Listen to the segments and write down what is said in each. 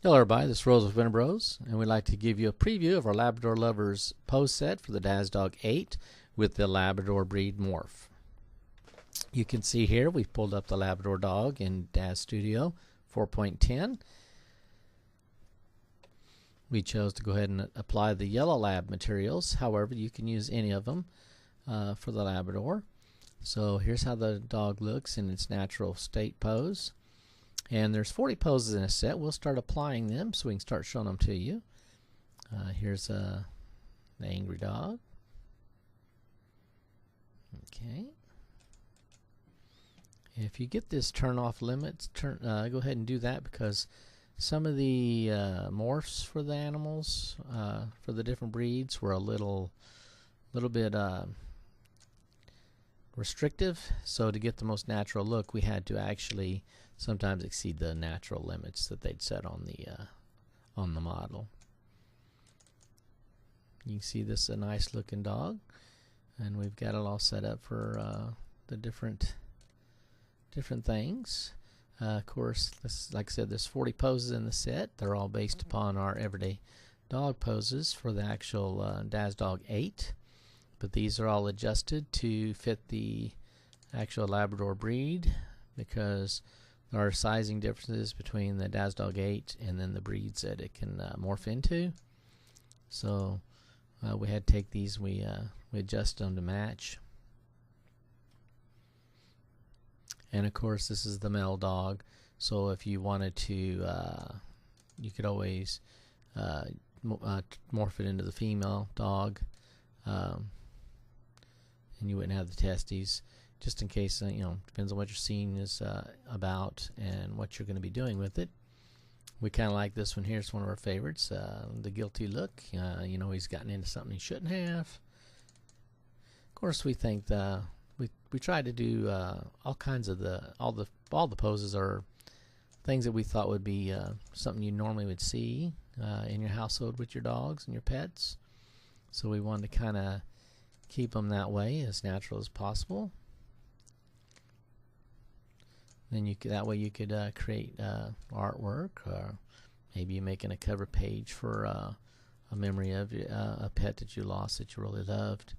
Hello everybody, this is Rose with Winter Bros, and we'd like to give you a preview of our Labrador Lovers pose set for the Daz Dog 8 with the Labrador breed morph. You can see here we've pulled up the Labrador dog in Daz Studio 4.10. We chose to go ahead and apply the yellow lab materials. However, you can use any of them for the Labrador. So here's how the dog looks in its natural state pose. And there's 40 poses in a set. We'll start applying them so we can start showing them to you. Here's the angry dog. Okay. If you get this turn off limits, go ahead and do that, because some of the morphs for the animals, for the different breeds, were a little bit restrictive. So to get the most natural look, we had to actually sometimes exceed the natural limits that they'd set on the model. You can see this is a nice looking dog, and we've got it all set up for the different things. Of course, like I said, there's 40 poses in the set. They're all based upon our everyday dog poses for the actual Daz Dog 8, but these are all adjusted to fit the actual Labrador breed, because there are sizing differences between the Daz Dog 8 and then the breeds that it can morph into. So we had to take these, we adjust them to match. And of course, this is the male dog, so if you wanted to, you could always morph it into the female dog, and you wouldn't have the testes. Just in case, depends on what your scene is about and what you're going to be doing with it. We kind of like this one here. It's one of our favorites, the guilty look. He's gotten into something he shouldn't have. Of course, we think we try to do all kinds of all the poses are things that we thought would be something you normally would see in your household with your dogs and your pets. So we wanted to kind of keep them that way, as natural as possible. Then that way you could create artwork, or maybe you're making a cover page for a memory of a pet that you lost that you really loved,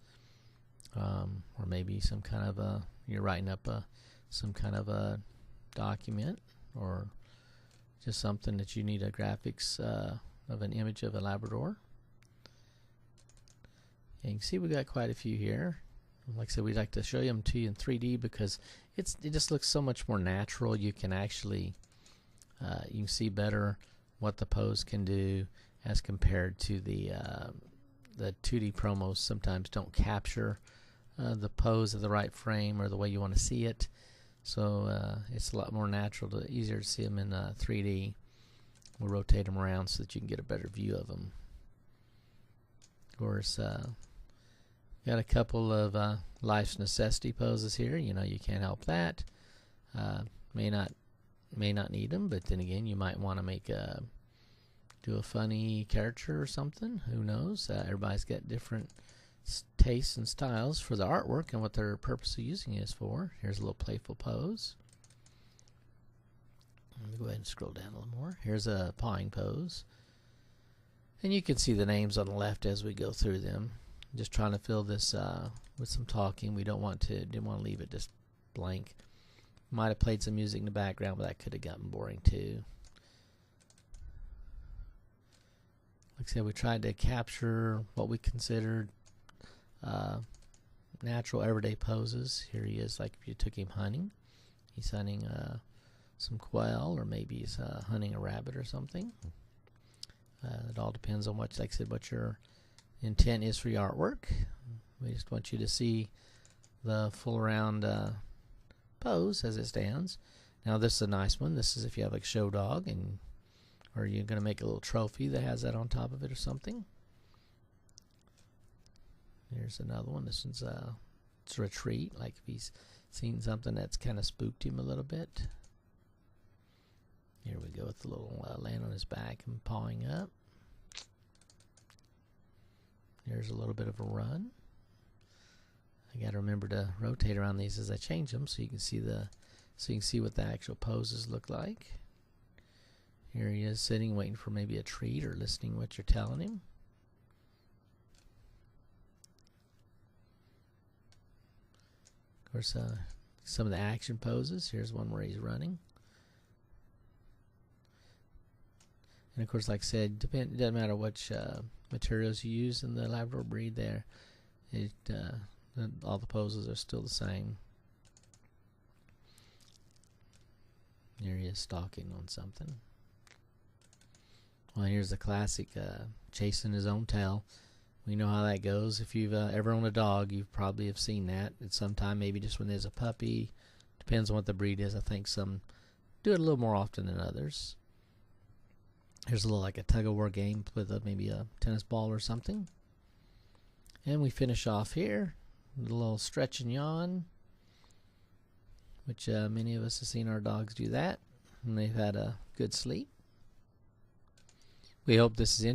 or maybe some kind of you're writing up some kind of a document, or just something that you need a graphics of an image of a Labrador. And you can see we got quite a few here. Like I said, we'd like to show them to you in 3D because it just looks so much more natural. You can actually you can see better what the pose can do as compared to the 2D promos. Sometimes don't capture the pose of the right frame or the way you want to see it. So it's a lot more natural, easier to see them in 3D. We'll rotate them around so that you can get a better view of them. Of course, got a couple of life's necessity poses here. You can't help that. May not need them, but then again, you might want to do a funny caricature or something. Who knows? Everybody's got different tastes and styles for the artwork and what their purpose of using it is for. Here's a little playful pose. Let me go ahead and scroll down a little more. Here's a pawing pose, and you can see the names on the left as we go through them. Just trying to fill this with some talking. We didn't want to leave it just blank. Might have played some music in the background, but that could have gotten boring too. Like I said, we tried to capture what we considered natural everyday poses. Here he is, like if you took him hunting. He's hunting some quail, or maybe he's hunting a rabbit or something. It all depends on what, like I said, what your intent is for your artwork. We just want you to see the full round pose as it stands. Now this is a nice one. This is if you have like a show dog, or you're going to make a little trophy that has that on top of it or something. Here's another one. This one's it's a retreat, like if he's seen something that's kind of spooked him a little bit. Here we go with the little laying on his back and pawing up. There's a little bit of a run. I got to remember to rotate around these as I change them, so you can see what the actual poses look like. Here he is sitting, waiting for maybe a treat or listening what you're telling him. Of course, some of the action poses. Here's one where he's running. And of course, like I said, it doesn't matter which materials you use in the Labrador breed there. All the poses are still the same. Here he is stalking on something. Well, here's the classic chasing his own tail. We know how that goes. If you've ever owned a dog, you probably have seen that at some time, maybe just when there's a puppy. Depends on what the breed is. I think some do it a little more often than others. Here's a little like a tug-of-war game with maybe a tennis ball or something. And we finish off here with a little stretch and yawn, which many of us have seen our dogs do that, and they've had a good sleep. We hope this is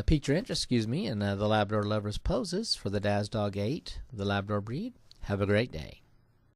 piqued your interest, in the Labrador Lovers poses for the Daz Dog 8, the Labrador breed. Have a great day.